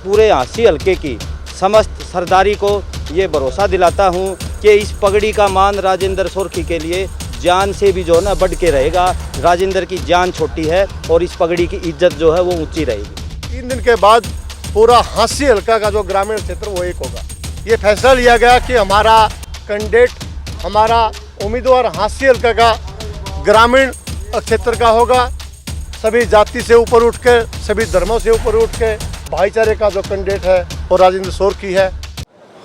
पूरे हाँसी हलके की समस्त सरदारी को ये भरोसा दिलाता हूँ कि इस पगड़ी का मान राजेंद्र सोरखी के लिए जान से भी जो है ना बढ़ के रहेगा। राजेंद्र की जान छोटी है और इस पगड़ी की इज्जत जो है वो ऊंची रहेगी। 3 दिन के बाद पूरा हाँसी हलका का जो ग्रामीण क्षेत्र वो एक होगा। ये फैसला लिया गया कि हमारा कैंडिडेट, हमारा उम्मीदवार हाँसी हलका का ग्रामीण क्षेत्र का होगा। सभी जाति से ऊपर उठ के, सभी धर्मों से ऊपर उठ के भाईचारे का जो कैंडिडेट है वो राजेंद्र सोरखी है।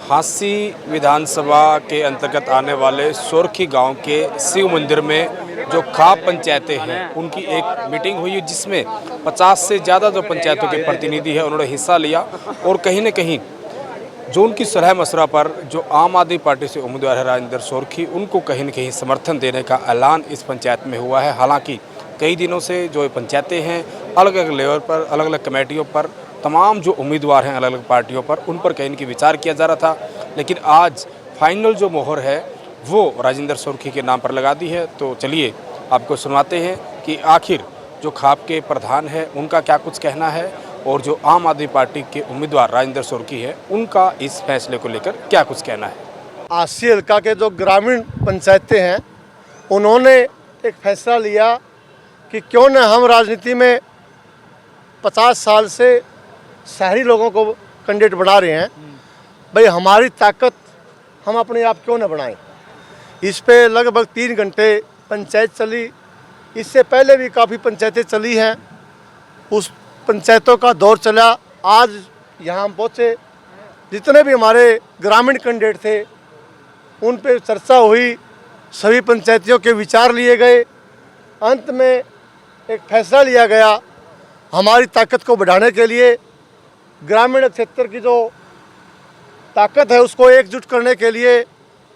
हाँसी विधानसभा के अंतर्गत आने वाले सोरखी गांव के शिव मंदिर में जो खाप पंचायतें हैं उनकी एक मीटिंग हुई जिसमें 50 से ज़्यादा जो पंचायतों के प्रतिनिधि हैं उन्होंने हिस्सा लिया और कहीं न कहीं जो उनकी सलाह मशवरा पर जो आम आदमी पार्टी से उम्मीदवार है राजेंद्र सोरखी, उनको कहीं न कहीं समर्थन देने का ऐलान इस पंचायत में हुआ है। हालांकि कई दिनों से जो पंचायतें हैं अलग अलग लेवल पर, अलग अलग कमेटियों पर तमाम जो उम्मीदवार हैं अलग अलग पार्टियों पर, उन पर कहीं न कहीं विचार किया जा रहा था, लेकिन आज फाइनल जो मोहर है वो राजेंद्र सोरखी के नाम पर लगा दी है। तो चलिए आपको सुनवाते हैं कि आखिर जो खाप के प्रधान है उनका क्या कुछ कहना है और जो आम आदमी पार्टी के उम्मीदवार राजेंद्र सोरखी है उनका इस फैसले को लेकर क्या कुछ कहना है। हाँसी हलका के जो ग्रामीण पंचायतें हैं उन्होंने एक फैसला लिया कि क्यों न हम राजनीति में 50 साल से शहरी लोगों को कैंडिडेट बना रहे हैं, भाई हमारी ताकत हम अपने आप क्यों न बढ़ाएं। इस पे लगभग 3 घंटे पंचायत चली। इससे पहले भी काफ़ी पंचायतें चली हैं, उस पंचायतों का दौर चला। आज यहाँ हम पहुँचे, जितने भी हमारे ग्रामीण कैंडिडेट थे उन पे चर्चा हुई, सभी पंचायतियों के विचार लिए गए। अंत में एक फैसला लिया गया, हमारी ताकत को बढ़ाने के लिए, ग्रामीण क्षेत्र की जो ताकत है उसको एकजुट करने के लिए,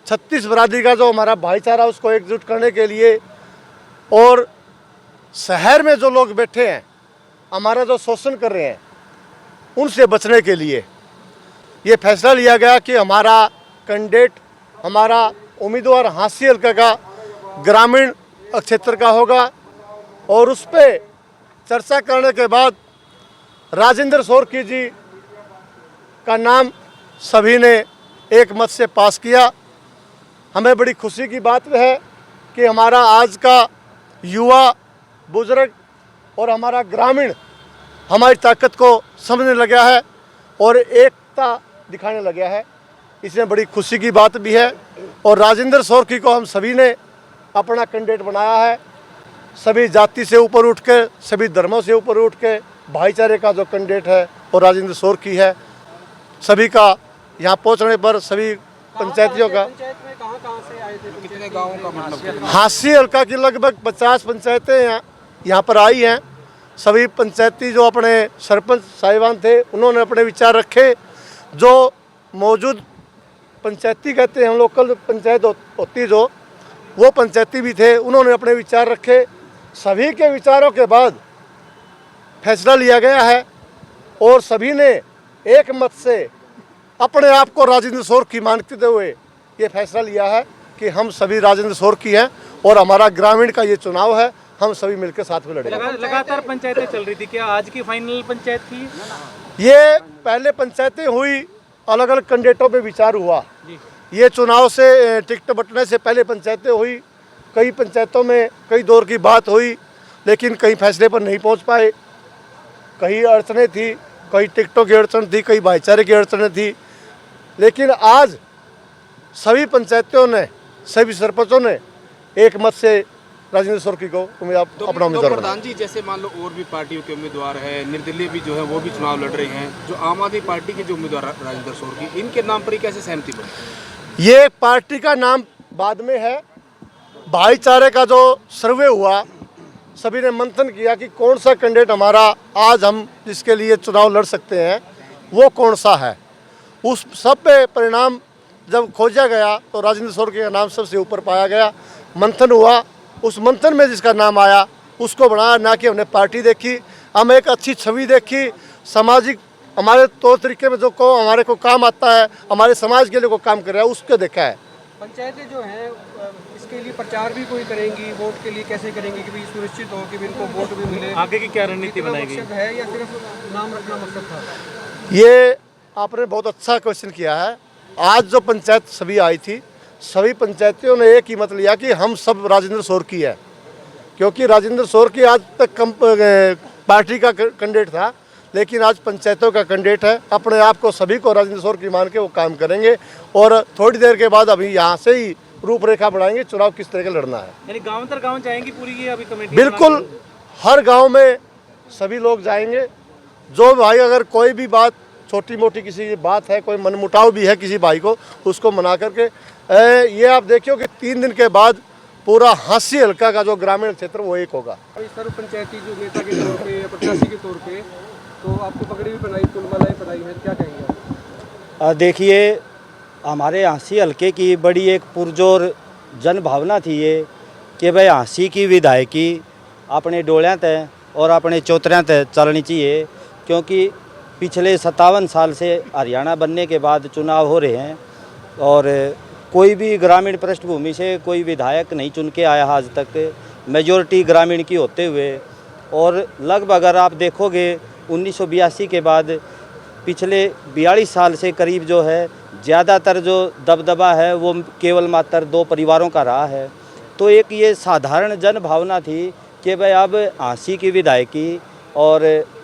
36 बरादरी का जो हमारा भाईचारा उसको एकजुट करने के लिए, और शहर में जो लोग बैठे हैं हमारा जो शोषण कर रहे हैं उनसे बचने के लिए ये फैसला लिया गया कि हमारा कैंडिडेट, हमारा उम्मीदवार हाँसी हलका का ग्रामीण क्षेत्र का होगा। और उस पर चर्चा करने के बाद राजेंद्र सोरखी जी का नाम सभी ने एक मत से पास किया। हमें बड़ी खुशी की बात है कि हमारा आज का युवा, बुजुर्ग और हमारा ग्रामीण हमारी ताकत को समझने लगा है और एकता दिखाने लगा है। इसमें बड़ी खुशी की बात भी है। और राजेंद्र सोरखी को हम सभी ने अपना कैंडिडेट बनाया है। सभी जाति से ऊपर उठ के, सभी धर्मों से ऊपर उठ के भाईचारे का जो कैंडिडेट है वो राजेंद्र सोरखी है। सभी का यहाँ पहुँचने पर सभी पंचायतियों का, कितने गाँवों का मतलब, हाँसी हलका की लगभग 50 पंचायतें यहाँ पर आई हैं। सभी पंचायती जो अपने सरपंच साहिबान थे उन्होंने अपने विचार रखे। जो मौजूद पंचायती कहते हैं हम, लोकल पंचायत होती जो, वो पंचायती भी थे, उन्होंने अपने विचार रखे। सभी के विचारों के बाद फैसला लिया गया है और सभी ने एक मत से अपने आप को राजेंद्र सोरखी मानते हुए ये फैसला लिया है कि हम सभी राजेंद्र सोरखी हैं और हमारा ग्रामीण का ये चुनाव है, हम सभी मिलकर साथ में लड़ेंगे। लगातार पंचायतें चल रही थी, क्या आज की फाइनल पंचायत थी? ये पहले पंचायतें हुई, अलग अलग कैंडिडेटों पे विचार हुआ। ये चुनाव से टिकट बंटने से पहले पंचायतें हुई। कई पंचायतों में कई दौर की बात हुई, लेकिन कई फैसले पर नहीं पहुंच पाए। कई अड़चनें थी, कई टिकटों की अड़चन थी, कई भाईचारे की अड़चनें थी। लेकिन आज सभी पंचायतों ने, सभी सरपंचों ने एक मत से राजेंद्र सोरखी को अपना उम्मीदवार प्रधान जी, जैसे मान लो और भी पार्टियों के उम्मीदवार है, निर्दलीय भी जो है वो भी चुनाव लड़ रहे हैं, जो आम आदमी पार्टी के जो उम्मीदवार राजेंद्र सोरखी, इनके नाम पर ही कैसे सहमति बनी? ये पार्टी का नाम बाद में है। भाईचारे का जो सर्वे हुआ, सभी ने मंथन किया कि कौन सा कैंडिडेट हमारा आज हम जिसके लिए चुनाव लड़ सकते हैं वो कौन सा है। उस सब पे परिणाम जब खोजा गया तो राजेंद्र सोरखी का नाम सबसे ऊपर पाया गया। मंथन हुआ, उस मंथन में जिसका नाम आया उसको बनाया, ना कि हमने पार्टी देखी। हम एक अच्छी छवि देखी, सामाजिक हमारे तौर तरीके में जो को हमारे को काम आता है, हमारे समाज के लिए को काम कर रहा है, उसको देखा है। पंचायतें जो हैं इसके लिए प्रचार भी कोई करेंगी, वोट के लिए कैसे करेंगी कि भी सुनिश्चित हो कि भी इनको वोट भी मिले? आगे की क्या रणनीति बनाएगी? मकसद है या सिर्फ नाम रखना मकसद था? ये आपने बहुत अच्छा क्वेश्चन किया है। आज जो पंचायत सभी आई थी, सभी पंचायतियों ने एक ही मत लिया कि हम सब राजेंद्र सोरकी है, क्योंकि राजेंद्र सोरकी आज तक पार्टी का कैंडिडेट था, लेकिन आज पंचायतों का कैंडिडेट है। अपने आप को सभी को राजेंद्र सोरकी मान के वो काम करेंगे और थोड़ी देर के बाद अभी यहाँ से ही रूपरेखा बढ़ाएंगे चुनाव किस तरह का लड़ना है। यानी गांव दर गांव जाएंगी पूरी ये अभी कमेटी? बिल्कुल, हर गांव में सभी लोग जाएंगे। जो भाई अगर कोई भी बात छोटी मोटी किसी की बात है, कोई मनमुटाव भी है किसी भाई को, उसको मना करके ये आप देखियो कि 3 दिन के बाद पूरा हांसी हल्का का जो ग्रामीण क्षेत्र वो एक होगा। सर्व पंचायती जो नेता के तौर पे या प्रत्याशी के तौर पे तो आपको पगड़ी भी बनाई, फूलमालाएं पहनाई है, क्या कहेंगे आप? देखिए, हमारे हाँसी हल्के की बड़ी एक पुरजोर जन भावना थी ये कि भाई हाँसी की विधायकी अपने डोलियां तय और अपने चौतरियां तय चलनी चाहिए, क्योंकि पिछले 57 साल से हरियाणा बनने के बाद चुनाव हो रहे हैं और कोई भी ग्रामीण पृष्ठभूमि से कोई विधायक नहीं चुन के आया आज तक, मेजॉरिटी ग्रामीण की होते हुए। और लगभग अगर आप देखोगे 1982 के बाद पिछले 42 साल से करीब जो है ज़्यादातर जो दबदबा है वो केवल मात्र 2 परिवारों का रहा है। तो एक ये साधारण जन भावना थी कि भाई अब हाँसी की विधायकी और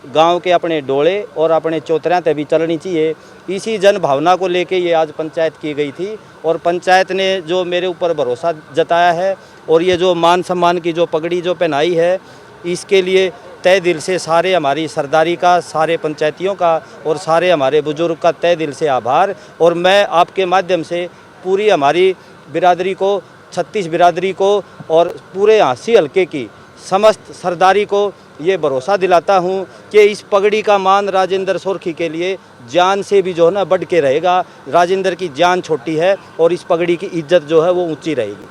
गांव के अपने डोले और अपने चौतरियां तय भी चलनी चाहिए। इसी जन भावना को लेके ये आज पंचायत की गई थी और पंचायत ने जो मेरे ऊपर भरोसा जताया है और ये जो मान सम्मान की जो पगड़ी जो पहनाई है, इसके लिए तय दिल से सारे हमारी सरदारी का, सारे पंचायतियों का और सारे हमारे बुजुर्ग का तय दिल से आभार। और मैं आपके माध्यम से पूरी हमारी बिरादरी को, 36 बिरादरी को और पूरे हाँसी हल्के की समस्त सरदारी को ये भरोसा दिलाता हूँ कि इस पगड़ी का मान राजेंद्र सोरखी के लिए जान से भी जो है ना बढ़ के रहेगा। राजेंद्र की जान छोटी है और इस पगड़ी की इज्जत जो है वो ऊंची रहेगी।